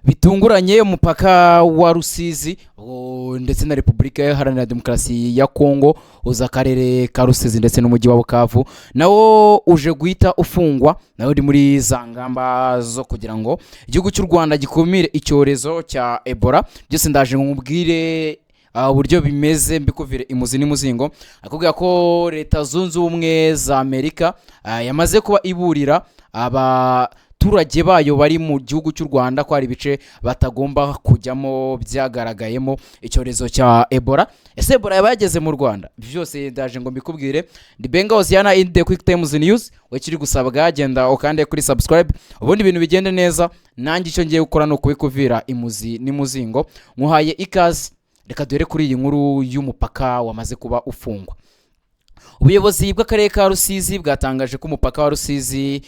bitunguranye umupaka wa Rusizi ndetse na Repubulika Iharanira Demokarasi ya Kongo uza akarere ka Rusizi ndetse n'umujyi wa Bukavu nawo uje guhita ufungwa nawo uri muri za ngamba zo kugira ngo igihugu cy'u Rwanda gikumire icyorezo cya Ebola. Byose ndaje nkubwire uburyo bimeze mbikuvire imuzi n'imuzingo. Akubwira ko Leta Zunze Ubumwe za Amerika yamaze kuba iburira abaturage bayo bari mu gihugu cy'u Rwanda ko hari ibice batagomba kujyamo byagaragayemo icyorezo cya Ebola. Ese Ebola yabageze mu Rwanda? Byose ndaje ngo mbikubwire. Ndi Benga Oziana in the Quick Times News. Wekiri gusabwa agenda ukande kuri subscribe ubundi ibintu bigende neza. Nanjye icyo ngiye gukora no kubikuvira imuzi n'imuzingo. Muhaye ikaze. Reka duhere kuri iyi nkuru y'umupaka wamaze kuba ufungwa. Ubuyobozi bw'akarere ka Rusizi bwatangaje ko umupaka wa Rusizi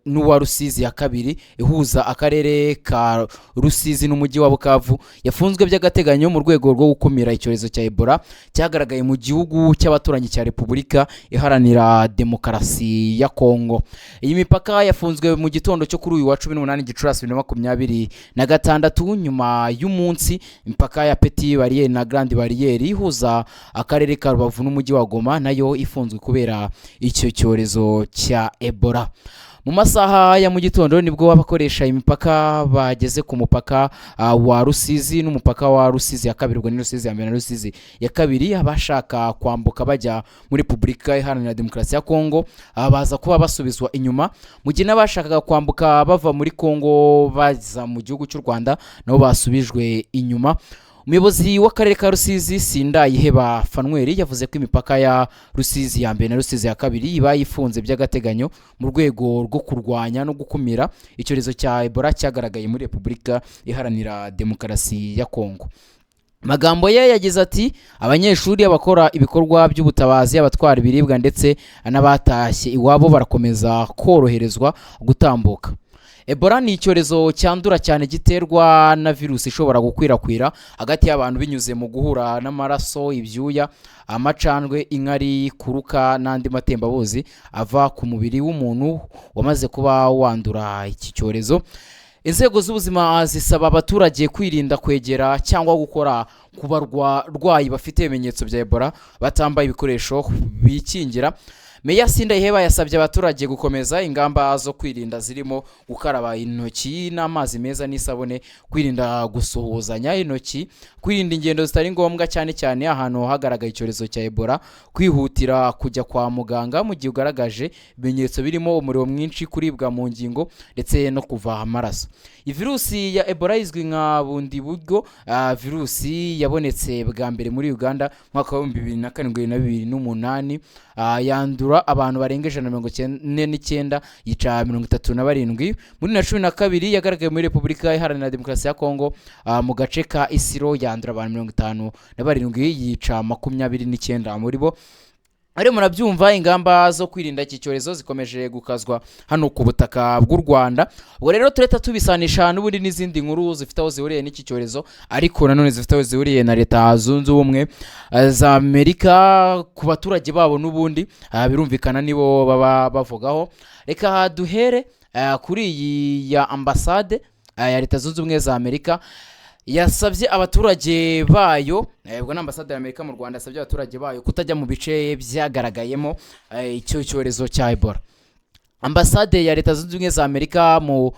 n'uwa Rusizi ya kabiri ihuza akarere ka Rusizi n'umujyi wa Bukavu yafunzwe by'agateganyo mu rwego rwo gukumira icyorezo cya Ebola cyagaragaye mu gihugu cy'abaturanyi cya Repubulika Iharanira Demokarasi ya Kongo. Iyi mipaka yafunzwe mu gitondo cyo kuri uyu wa 18 Gicurasi 2026 nyuma y'umunsi imipaka ya Petit Barriere na Grande Barriere ihuza akarere ka Rubavu n'umujyi wa Goma nayo ifunzwe kubera icyo cyorezo cya Ebola. Mu masaha ya mu gitondo nibwo abakoresha imipaka bageze ku mupaka wa Rusizi n'umupaka wa Rusizi ya kabiri ubwo ni Rusizi ya mbere na Rusizi ya kabiri. Abashaka kwambuka bajya muri Repubulika Iharanira Demokarasi ya Kongo baza kuba basubizwa inyuma, mu gihe n'abashakaga kwambuka bava muri Kongo baza mu gihugu cy'u Rwanda nabo basubijwe inyuma. Umuyobozi w'akarere ka Rusizi Sindayiheba Fanweri yavuze ko imipaka ya Rusizi ya mbere na Rusizi ya kabiri iba yifunze by'agateganyo mu rwego rwo kurwanya no gukumira icyorezo cya Ebola cyagaragaye muri Repubulika Iharanira Demokarasi ya Kongo. Magambo ye yagize ati abanyeshuri abakora ibikorwa by'ubutabazi abatwara ibiribwa ndetse n'abatashye iwabo barakomeza koroherezwa gutambuka. Ebola ni icyorezo cyandura cyane giterwa na virusi ishobora gukwirakwira hagati y'abantu binyuze mu guhura n'amaraso, ibyuya, amacandwe, inkari, kuruka n'andi matembabuzi ava ku mubiri w'umuntu wamaze kuba wandura iki cyorezo. Inzego z'ubuzima zisaba abaturage kwirinda kwegera cyangwa gukora ku barwayi bafite ibimenyetso bya Ebola batambaye ibikoresho bikingira. Meya Sindayiheba yasabye abaturage gukomeza ingamba zo kwirinda zirimo gukaraba intoki n'amazi meza n'isabune, kwirinda gusuhuzanya intoki, kwirinda ingendo zitari ngombwa cyane cyane ahantu hagaragaye icyorezo cya Ebola, kwihutira kujya kwa muganga mu gihe ugaragaje ibimenyetso birimo umuriro mwinshi, kuribwa mu ngingo ndetse no kuva amaraso. Virusi ya Ebola izwi nka bundi buryo virusi yabonetse bwa mbere muri Uganda mwaka wa 2007 na 2008 yandura abantu barenga 149 yica 37. Muri 2012 yagaragaye muri Repubulika Iharanira Demokarasi ya Kongo mu gace ka Isiro yandura abantu 57 yica 29 muri bo. Ari murabyumva ingamba zo kwirinda iki cyorezo zikomeje gukazwa hano ku butaka bw'u Rwanda. Ubwo rero tureta tubisanisha n'ubundi n'izindi nkuru zifite aho zihuriye n'iki cyorezo ariko nanone zifite aho zihuriye na Leta Zunze Ubumwe za Amerika ku baturage babo n'ubundi birumvikana nibo baba bavugaho. Reka duhere kuri iyi ya ambasade ya Leta Zunze Ubumwe za Amerika yasabye abaturage bayo ubwo n'ambasade ya Amerika mu Rwanda yasabye abaturage bayo kutajya mu bice byagaragayemo icyo cyorezo cya Ebola. Ambasade ya Leta Zunze Ubumwe za Amerika mu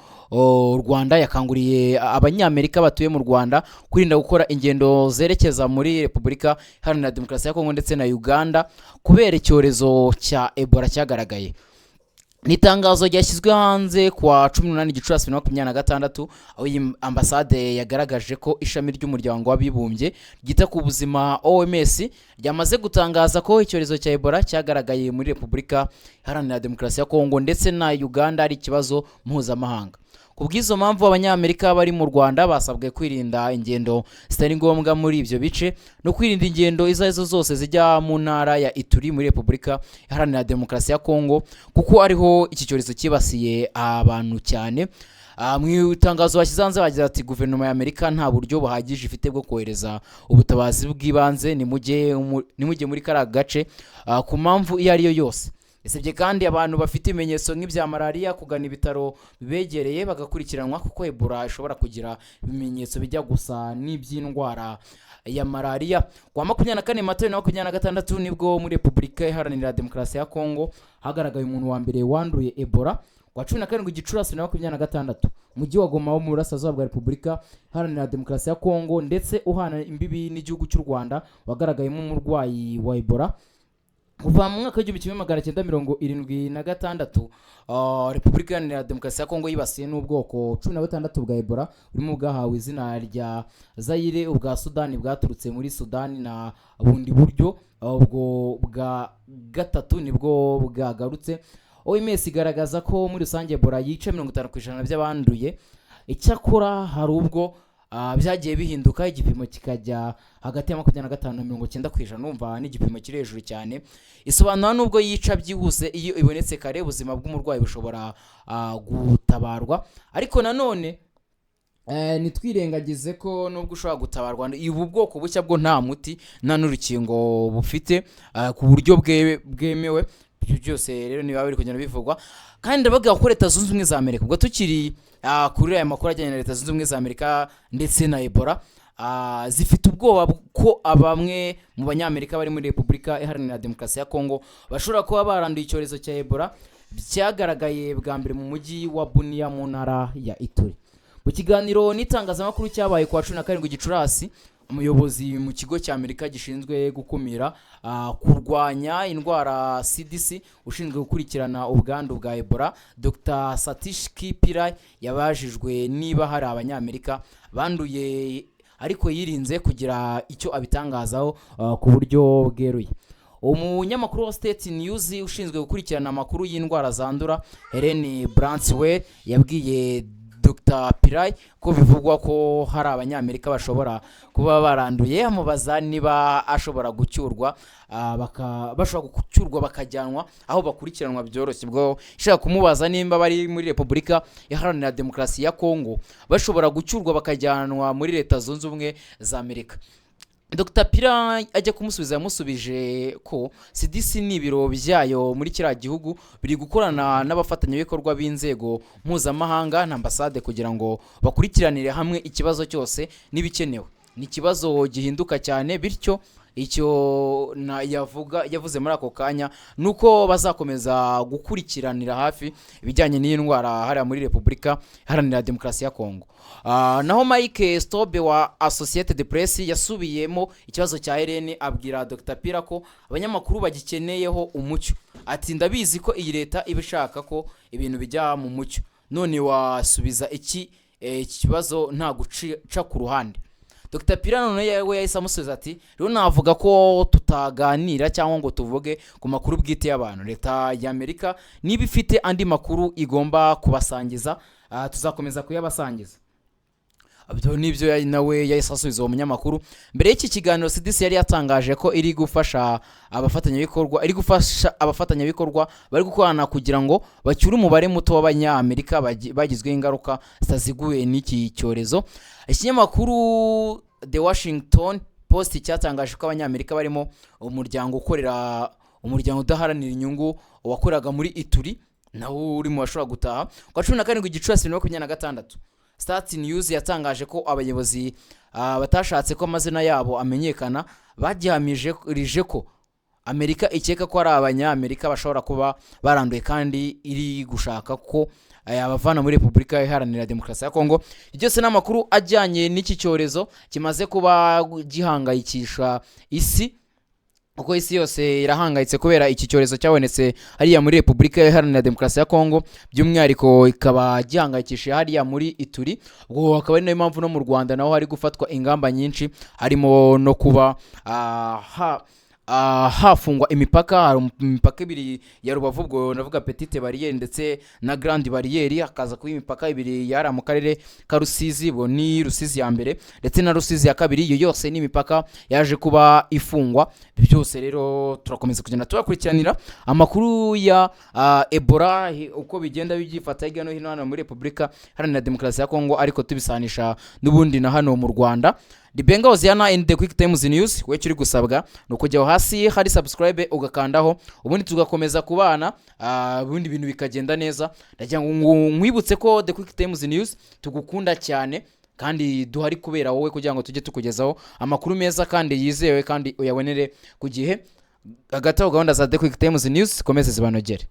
Rwanda yakanguriye abanyamerika batuye mu Rwanda kwirinda gukora ingendo zerekeza muri Repubulika Iharanira Demokarasi ya Kongo ndetse na Uganda kubera icyorezo cya Ebola cyagaragaye. Nitangazo ryashyizwe hanze kwa 18 Gicurasi 2026 aho iyi ambasade yagaragaje ko ishami ry'umuryango w'abibumbye ryita ku buzima OMS ryamaze gutangaza ko icyorezo cya Ebola cyagaragaye muri Repubulika Iharanira Demokarasi ya Kongo ndetse na Uganda ari ikibazo mpuzamahanga. Kubw'izo mpamvu abanyamerika bari mu Rwanda basabwe kwirinda ingendo zitari ngombwa muri ibyo bice no kwirinda ingendo izo zose zijya mu ntara ya Ituri muri Repubulika Iharanira Demokarasi ya Kongo kuko ariho iki cyorezo kibasiye abantu cyane. Mu itangazo bashyize bagize ati guverinoma ya Amerika nta buryo buhagije ifite bwo kohereza ubutabazi bw'ibanze nimujye muri kara gace ku mpamvu iyo ari yo yose. Isebye kandi abantu bafite ibimenyetso nk'ibya malariya kugana ibitaro bibegereye bagakurikiranwa kuko Ebola ishobora kugira ibimenyetso bijya gusa n'iby'indwara ya malariya. Kwa 24 Mata 2026 nibwo muri Repubulika Iharanira Demokarasi ya Kongo hagaragaye umuntu wa mbere wanduye Ebola. Kwa 17 Gicurasi 2026 mujyi wa Goma wo mu burasirazuba bwa Repubulika Iharanira Demokarasi ya Kongo ndetse uhana imbibi n'igihugu cy'u Rwanda wagaragayemo umurwayi wa Ebola. Kuva mu mwaka w'1976 Repubulika Iharanira Demokarasi ya Kongo yibasiye n'ubwoko 16 bwa Ebola burimo bwahawe izina rya Zaire, ubwa Sudani bwaturutse muri Sudani na bundi buryo ubwo bwa gatatu nibwo bwagarutse. OMS igaragaza ko muri rusange Ebola yica 50% by'abanduye. Icyakora hari ubwo byagiye bihinduka igipimo kikajya hagati ya 25 na 90%. Numva n'igipimo kiri hejuru cyane. Isobanura nubwo yica byihuse iyo ibonetse kare ubuzima bw'umurwayi bushobora gutabarwa, ariko nanone nitwirengagize ko nubwo ushobora gutabarwa ubu bwoko bushya bwo nta muti nta n'urukingo bufite ku buryo bwemewe. Ibyo byose rero niba biri kugenda bivugwa kandi bavuga ko Leta Zunze Ubumwe za Amerika ubwo tukiri kuri aya makuru ajyanye na Leta Zunze Ubumwe za Amerika ndetse na Ebola zifite ubwoba ko bamwe mu banyamerika bari muri Repubulika Iharanira Demokarasi ya Kongo bashobora kuba baranduye icyorezo cya Ebola cyagaragaye bwa mbere mu mujyi wa Bunia mu ntara ya Ituri. Mu kiganiro n'itangazamakuru cyabaye kwa 17 Gicurasi umuyobozi mu kigo cya Amerika gishinzwe gukumira kurwanya indwara CDC ushinzwe gukurikirana ubwandu bwa Ebola Dr. Satish Pillay yabajijwe niba hari abanyamerika banduye ariko yirinze kugira icyo abitangazaho ku buryo bweruye. Umunyamakuru wa State News ushinzwe gukurikirana amakuru y'indwara zandura Helen Branswell yabwiye Dr. Pillay ko bivugwa ko hari abanyamerika bashobora kuba baranduye. Amubaza niba ashobora gucyurwa bashobora gucyurwa bakajyanwa aho bakurikiranwa byoroshye. Bwo ishaka kumubaza nimba bari muri Repubulika Iharanira Demokarasi ya Kongo bashobora gucyurwa bakajyanwa muri Leta Zunze Ubumwe za Amerika. Dr. Pillay ajya kumusubiza yamusubije ko CDC n'ibiro byayo muri kiriya gihugu biri gukorana n'abafatanyabikorwa b'inzego mpuzamahanga na ambasade kugira ngo bakurikiranire hamwe ikibazo cyose n'ibikenewe. Ni ikibazo gihinduka cyane, bityo icyo yavuze muri ako kanya nuko bazakomeza gukurikiranira hafi ibijyanye n'iyi ndwara hariya muri Repubulika Iharanira Demokarasi ya Kongo. Naho Mike Stobe wa Associated Press yasubiyemo ikibazo cya Helen abwira Dr. Pillay ko abanyamakuru bagikeneyeho umucyo. Ati ndabizi ko iyi leta ibishaka ko ibintu bijya mu mucyo, none wasubiza iki kibazo nta guca ku ruhande. Dr. Pillay none yewe yahise amusubiza ati rero navuga ko tutaganira cyangwa ngo tuvuge ku makuru bwite y'abantu. Leta ya Amerika niba ifite andi makuru igomba kubasangiza tuzakomeza kuyabasangiza. Abyo nibyo nawe yahise asubiza uwo munyamakuru. Mbere y'iki kiganiro CDC yari yatangaje ko iri gufasha abafatanyabikorwa bari gukorana kugira ngo bacyure umubare muto w'abanyamerika bagizwe ingaruka zitaziguye n'iki cyorezo. Ikinyamakuru The Washington Post cyatangaje ko abanyamerika barimo umuryango udaharanira inyungu wakoraga muri Ituri nawo uri mu bashobora gutaha. Kwa 17 Gicurasi 2026 State News yatangaje ko abayobozi batashatse ko amazina yabo amenyekana bagihamije ko Amerika ikeka ko ari abanyamerika bashobora kuba baranduye kandi iri gushaka ko abavana muri Repubulika Iharanira Demokarasi ya Kongo. Byose n'amakuru ajyanye n'iki cyorezo kimaze kuba gihangayikisha isi, uko isi yose irahangayitse kubera iki cyorezo cyabonetse hariya muri Repubulika Iharanira Demokarasi ya Kongo, by'umwihariko ikaba gihangayikishije hariya muri Ituri. Ubwo akaba ari nayo mpamvu no mu Rwanda naho hari gufatwa ingamba nyinshi, harimo no kuba hafungwa imipaka. Hari imipaka ibiri ya Rubavu, ubwo navuga Petite Barriere ndetse na Grande Barriere, hakaza kuba imipaka ibiri yari mu karere ka Rusizi, bo ni Rusizi ya mbere ndetse na Rusizi ya kabiri. Iyo yose ni imipaka yaje kuba ifungwa. Byose rero turakomeza kugenda tubakurikiranira amakuru ya Ebola uko bigenda byifata hirya no hino hano muri Repubulika Iharanira Demokarasi ya Kongo, ariko tubisanisha n'ubundi na hano mu Rwanda. The Benga Oziana in the Quick Times News. We kiri gusabwa no kujya hasi hari subscribe ugakandaho ubundi tugakomeza kubana ubundi bintu bikagenda neza. Ndagira ngo nkwibutse ko The Quick Times News tugukunda cyane kandi duhari kubera wowe kugira ngo tujye tukugezaho amakuru meza kandi yizewe kandi uyabonere ku gihe. Agataho gahunda za The Quick Times News komeze zibanogere.